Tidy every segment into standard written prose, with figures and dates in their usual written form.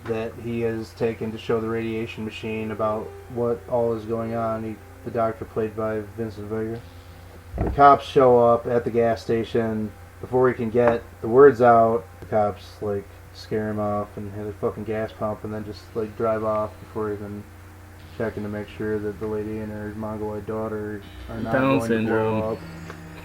that he has taken to show the radiation machine about what all is going on. The doctor, played by Vincent Vega. The cops show up at the gas station. Before he can get the words out, the cops like scare him off and hit a fucking gas pump, and then just like drive off before even checking to make sure that the lady and her mongoloid daughter are not Down going syndrome.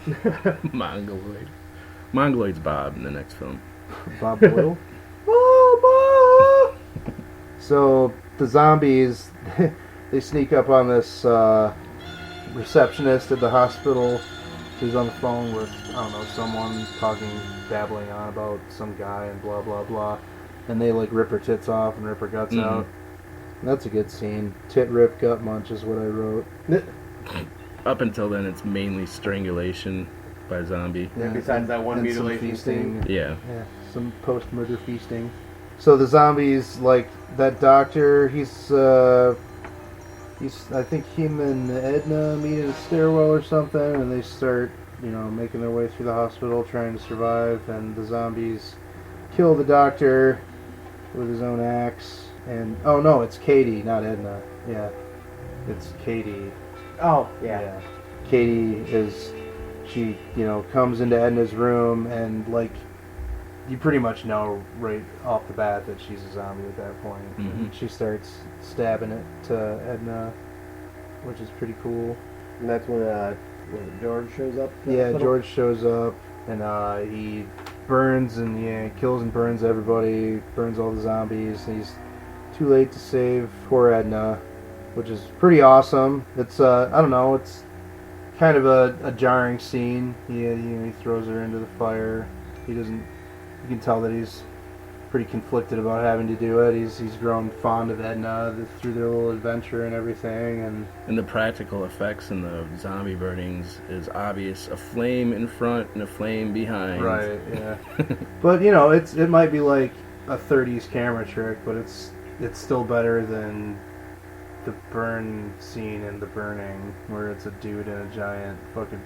to blow up. Mongoloid. Mongoloid's Bob in the next film. Bob Boyle. Oh, Bob! So the zombies, they sneak up on this receptionist at the hospital who's on the phone with, I don't know, someone babbling on about some guy and blah blah blah, and they like rip her tits off and rip her guts out. And that's a good scene. Tit rip, gut munch is what I wrote. Up until then, it's mainly strangulation by zombie. Yeah, besides that one mutilation scene. Yeah, some post-murder feasting. So the zombies, like that doctor, he's I think him and Edna meet in a stairwell or something, and they start, making their way through the hospital trying to survive, and the zombies kill the doctor with his own axe. And oh no, it's Katie, not Edna. Yeah, it's Katie. Oh, yeah. Katie she comes into Edna's room, and like you pretty much know right off the bat that she's a zombie at that point. Mm-hmm. And she starts stabbing it to Edna, which is pretty cool. And that's when George shows up? Yeah, George shows up, and he burns and kills and burns everybody, burns all the zombies. He's too late to save poor Edna, which is pretty awesome. It's I don't know, it's kind of a jarring scene. He throws her into the fire. You can tell that he's pretty conflicted about having to do it. He's grown fond of Edna through their little adventure and everything, and the practical effects in the zombie burnings is obvious. A flame in front and a flame behind. Right, yeah. But it might be like a 30s camera trick, but it's still better than the burn scene in The Burning, where it's a dude in a giant fucking...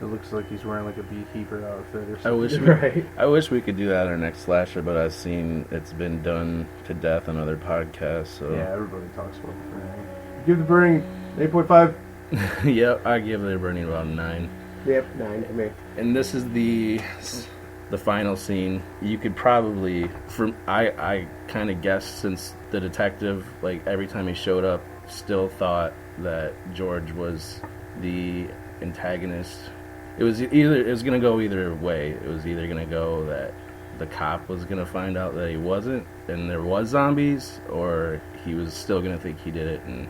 It looks like he's wearing like a beekeeper outfit or something. I wish we could do that in our next slasher, but I've seen it's been done to death on other podcasts. So yeah, everybody talks about The Burning. Give The Burning 8.5. Yep, I give The Burning about 9. Yep, 9 to me. And this is the final scene. You could probably, I kind of guessed, since the detective, like every time he showed up, still thought that George was the antagonist. It was going to go either way. It was either going to go that the cop was going to find out that he wasn't and there was zombies, or he was still going to think he did it. And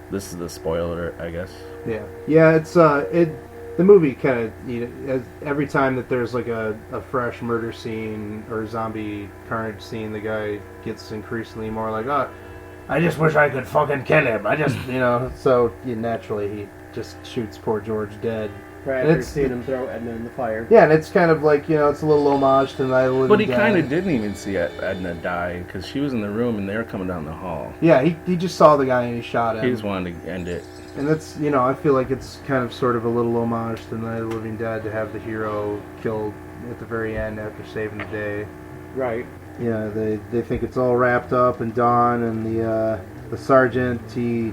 this is the spoiler, I guess. Yeah, it's the movie kind of, every time that there's like a fresh murder scene or zombie carnage scene, the guy gets increasingly more like, I just wish I could fucking kill him. I just, so naturally he just shoots poor George dead. Right after seeing him throw Edna in the fire. Yeah, and it's kind of like, it's a little homage to Night of the Living Dead. But he kind of didn't even see Edna die, because she was in the room and they were coming down the hall. Yeah, he just saw the guy and he shot him. He just wanted to end it. And that's, I feel like it's kind of sort of a little homage to Night of the Living Dead to have the hero killed at the very end after saving the day. Right. Yeah, they think it's all wrapped up and done, and the sergeant, he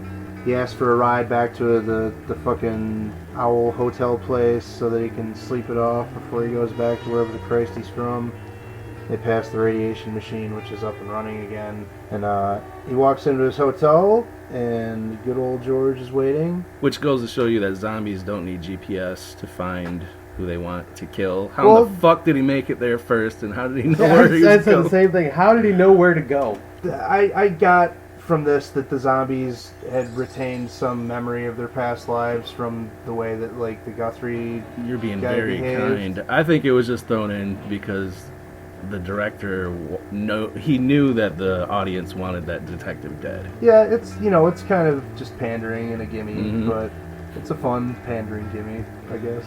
asks for a ride back to the fucking Owl Hotel place so that he can sleep it off before he goes back to wherever the Christ he's from. They pass the radiation machine, which is up and running again, and he walks into his hotel, and good old George is waiting. Which goes to show you that zombies don't need GPS to find who they want to kill. How the fuck did he make it there first, and how did he know where he was going? That's the same thing. How did he know where to go? I got from this that the zombies had retained some memory of their past lives from the way that, like, the Guthrie You're being guy very behaved. kind. I think it was just thrown in because the director he knew that the audience wanted that detective dead. Yeah, it's it's kind of just pandering and a gimme, but it's a fun pandering gimme, I guess.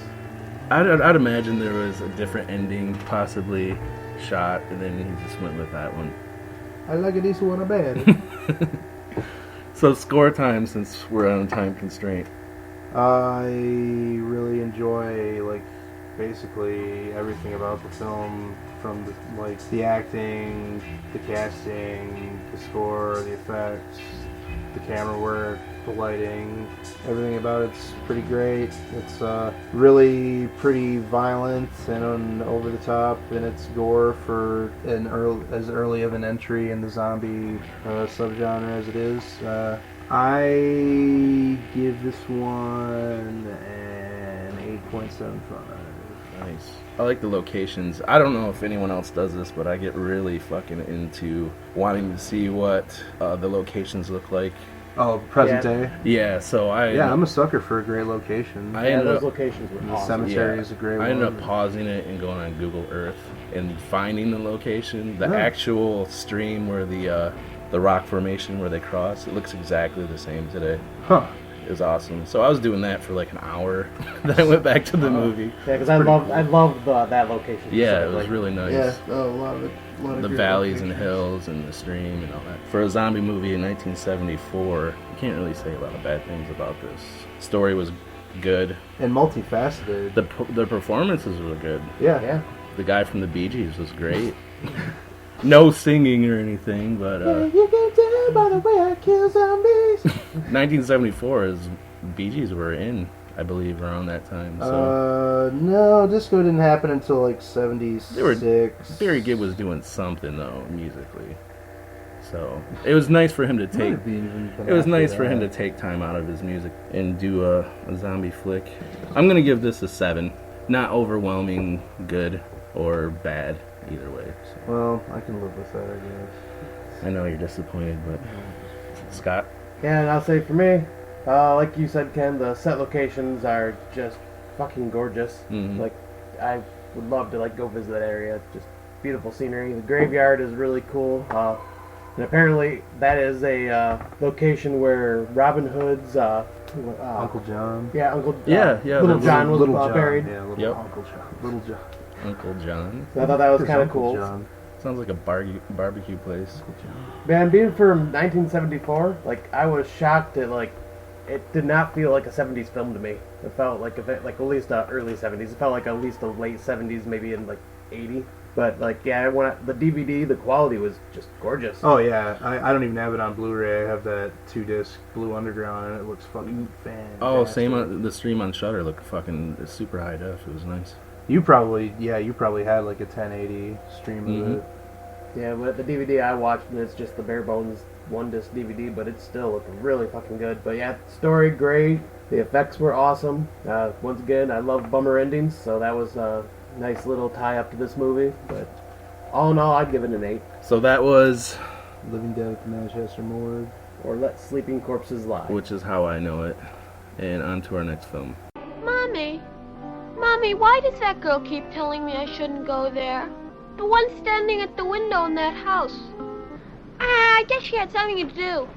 I'd imagine there was a different ending possibly shot, and then he just went with that one. I like this one a bad. So score time, since we're on a time constraint. I really enjoy, like, basically everything about the film, from the acting, the casting, the score, the effects, the camera work, the lighting, everything about it's pretty great. It's really pretty violent and over the top in its gore for as early of an entry in the zombie subgenre as it is. I give this one an 8.75. Nice. I like the locations. I don't know if anyone else does this, but I get really fucking into wanting to see what the locations look like. Oh, present day? Yeah, so I'm a sucker for a great location. Those locations were the awesome. cemetery is a great one. I ended up pausing it and going on Google Earth and finding the location, the actual stream where the rock formation where they cross. It looks exactly the same today. Huh. It was awesome. So I was doing that for like an hour. Then I went back to the movie. Yeah, because I loved that location. Yeah, it was really nice. Yeah, a lot of The great valleys and locations. hills and the stream and all that. For a zombie movie in 1974, you can't really say a lot of bad things about this. Story was good. And multifaceted. The performances were good. Yeah. The guy from the Bee Gees was great. No singing or anything, but You can tell by the way I kill zombies. 1974 is Bee Gees were in, I believe, around that time. So No, disco didn't happen until like 76. Barry Gibb was doing something though musically. So it was nice for him to take. It was nice for him to take time out of his music and do a zombie flick. I'm gonna give this a 7. Not overwhelming good or bad either way. So. Well, I can live with that, I guess. I know you're disappointed, but Scott. Yeah, and I'll say for me, like you said, Ken, the set locations are just fucking gorgeous. Mhm. Like, I would love to go visit that area. Just beautiful scenery. The graveyard is really cool. And apparently that is a location where Robin Hood's Uncle John. Yeah, Uncle Little John was Little John. buried. Yeah, little Yep. Uncle John. Little John. Uncle John. So I thought that was His kind of Uncle cool. John. Sounds like a barbecue place. Man, being from 1974, I was shocked that it did not feel like a 70s film to me. It felt like at least early 70s. It felt like at least a late 70s, maybe in 80. But the DVD, the quality was just gorgeous. Oh yeah, I don't even have it on Blu-ray. I have that 2-disc Blue Underground, and it looks fucking fantastic. Oh, same on the stream on Shudder looked fucking super high def. It was nice. You probably had like a 1080 stream of it. Yeah, but the DVD I watched, and it's just the bare bones 1-disc DVD, but it still looked really fucking good. But yeah, story great. The effects were awesome. Once again, I love bummer endings, so that was a nice little tie up to this movie. But all in all, I'd give it an 8. So that was, Living Dead at the Manchester Morgue. Or Let Sleeping Corpses Lie. which is how I know it. And on to our next film. Mommy, why does that girl keep telling me I shouldn't go there? The one standing at the window in that house. I guess she had something to do.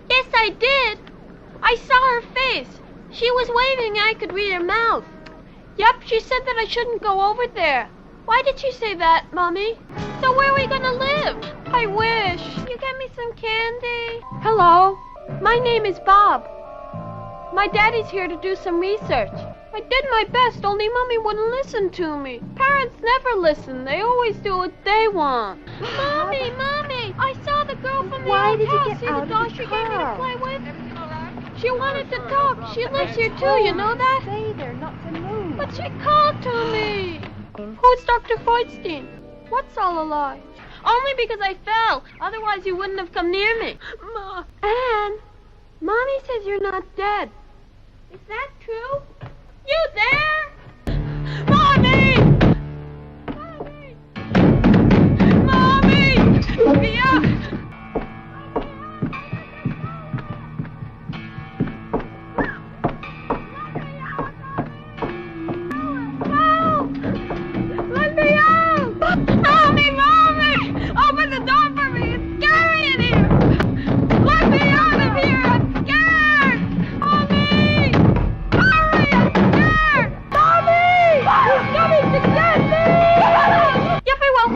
Yes, I did. I saw her face. She was waving and I could read her mouth. Yep, she said that I shouldn't go over there. Why did she say that, Mommy? So where are we gonna live? I wish. You get me some candy? Hello, my name is Bob. My daddy's here to do some research. I did my best, only Mommy wouldn't listen to me. Parents never listen. They always do what they want. Mommy! I saw the girl from the Why old did you house. get See out the of doll the she gave me to car? play with? She wanted to talk. She lives here too, you know that? Stay there, not to move. But she called to me. Who's Dr. Freudstein? What's all a lie? Only because I fell. Otherwise you wouldn't have come near me. Anne, Mommy says you're not dead. Is that true? You there? Mommy! Let me out! Help! Let me out! Mommy! Open the door for me! It's scary in here! Let me out of here! I'm scared! Mommy! Hurry! I'm scared! Mommy! You're coming to get me! Yep, I will!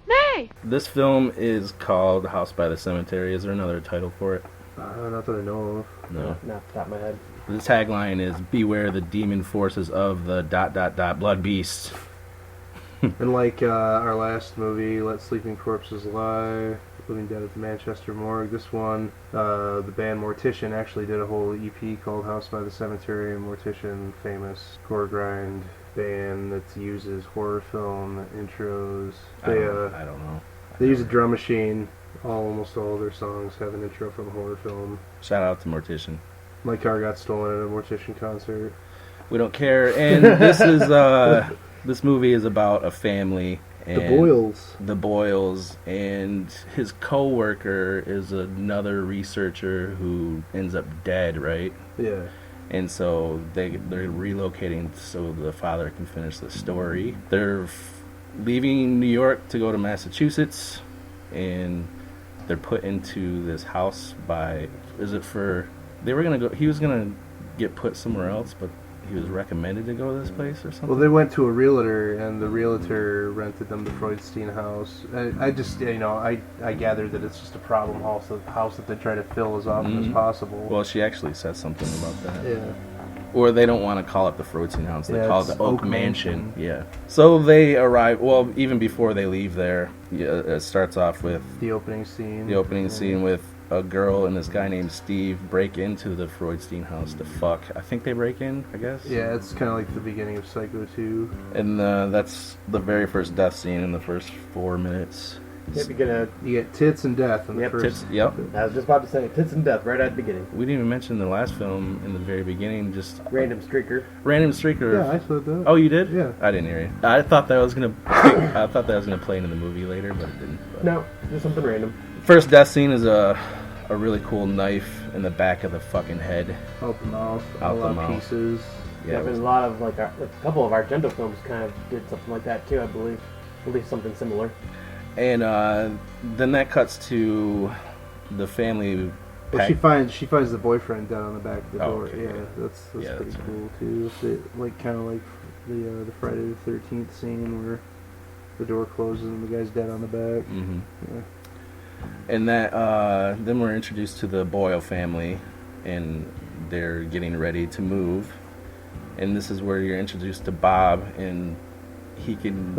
May! This film is called House by the Cemetery. Is there another title for it? Not that I know of. No. Not off the top of my head. The tagline is "Beware the demon forces of the ... blood beast." And like our last movie, Let Sleeping Corpses Lie, Living Dead at the Manchester Morgue. This one, the band Mortician actually did a whole EP called House by the Cemetery. Mortician, famous gore grind band that uses horror film intros. I don't know. They use a drum machine. Almost all their songs have an intro from a horror film. Shout out to Mortician. My car got stolen at a Mortician concert. We don't care. And this is this movie is about a family. And the Boyles, and his co-worker is another researcher who ends up dead, right? Yeah. And so they're relocating so the father can finish the story. They're leaving New York to go to Massachusetts, and they're put into this house by... He was gonna get put somewhere else, but he was recommended to go to this place or something? Well, they went to a realtor, and the realtor rented them the Freudstein house. I just, I gathered that it's just a problem house that they try to fill as often as possible. Well, she actually said something about that. Yeah. Or they don't want to call it the Freudstein house. They call it the Oak Mansion. Yeah. So they arrive, well, even before they leave there, it starts off with... The opening scene. The opening scene with a girl and this guy named Steve break into the Freudstein house to fuck. I think they break in, I guess. Yeah, it's kind of like the beginning of Psycho 2. And that's the very first death scene in the first 4 minutes. You get tits and death in the first. Tits, yep. I was just about to say tits and death right at the beginning. We didn't even mention the last film in the very beginning. Just Random Streaker. Yeah, I said that. Oh, you did? Yeah. I didn't hear you. I thought that was gonna play into the movie later, but it didn't. But. No, just something random. First death scene is a really cool knife in the back of the fucking head. Out the mouth. Out a the lot mouth. of pieces. Yeah, there's a lot of a couple of Argento films kind of did something like that too, I believe. At least something similar. And then that cuts to the family. Well, she finds the boyfriend dead on the back of the door. Okay. Yeah, that's pretty that's cool too. Kind of like the Friday the 13th scene where the door closes and the guy's dead on the back. Mm-hmm. Yeah. And that then we're introduced to the Boyle family, and they're getting ready to move. And this is where you're introduced to Bob, and he can.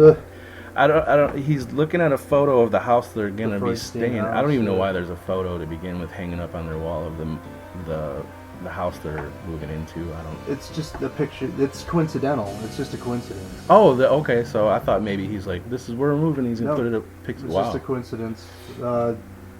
He's looking at a photo of the house they're gonna be staying. I don't even know why there's a photo to begin with hanging up on their wall of the house they're moving into. It's just a picture. It's coincidental. It's just a coincidence. Oh, okay. So I thought maybe he's like, this is where we're moving. He's gonna put it a picture. It's Wow. just a coincidence.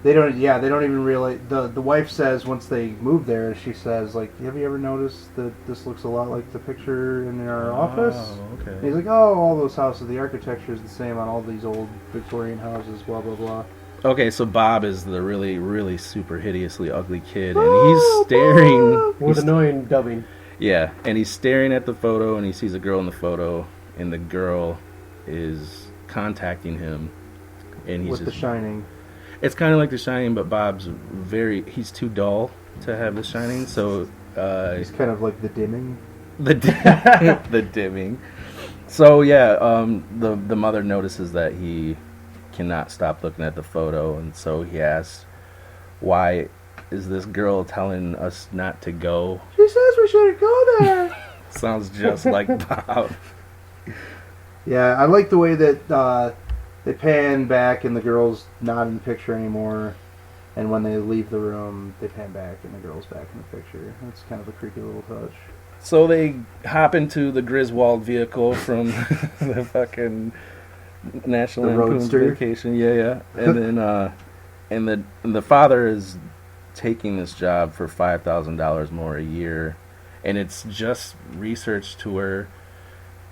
They don't even realize. The wife says once they move there, she says like, "Have you ever noticed that this looks a lot like the picture in our office?" Okay. And he's like, "Oh, all those houses. The architecture is the same on all these old Victorian houses." Blah blah blah. Okay, so Bob is the really, really super hideously ugly kid, and he's staring with annoying dubbing. Yeah, and he's staring at the photo, and he sees a girl in the photo, and the girl is contacting him, and he's with The Shining. It's kind of like The Shining, but Bob's he's too dull to have The Shining, so he's kind of like The Dimming. The Dimming. So yeah, the mother notices that he cannot stop looking at the photo, and so he asks, "Why is this girl telling us not to go?" She says we shouldn't go there. Sounds just like Bob. Yeah, I like the way that they pan back and the girl's not in the picture anymore, and when they leave the room, they pan back and the girl's back in the picture. That's kind of a creepy little touch. So they hop into the Griswold vehicle from the fucking National Lampoon's Vacation. Yeah. And then and the father is taking this job for $5,000 more a year, and it's just research to where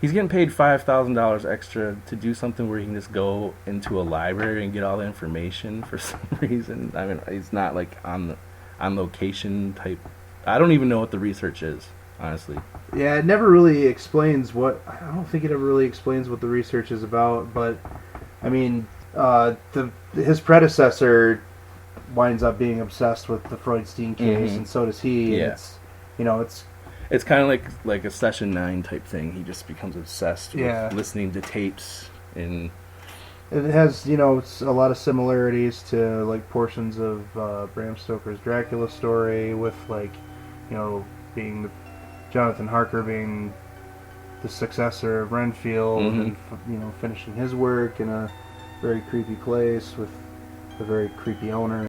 he's getting paid $5,000 extra to do something where he can just go into a library and get all the information for some reason. I mean, he's not like on location type. I don't even know what the research is, honestly. Yeah, it never really explains what... I don't think it ever really explains what the research is about, but, I mean, his predecessor winds up being obsessed with the Freudstein case, and so does he. Yeah. It's kind of like a Session 9 type thing. He just becomes obsessed with listening to tapes. And it has, it's a lot of similarities to, like, portions of Bram Stoker's Dracula story with, like, being Jonathan Harker being the successor of Renfield and, finishing his work in a very creepy place with the very creepy owner.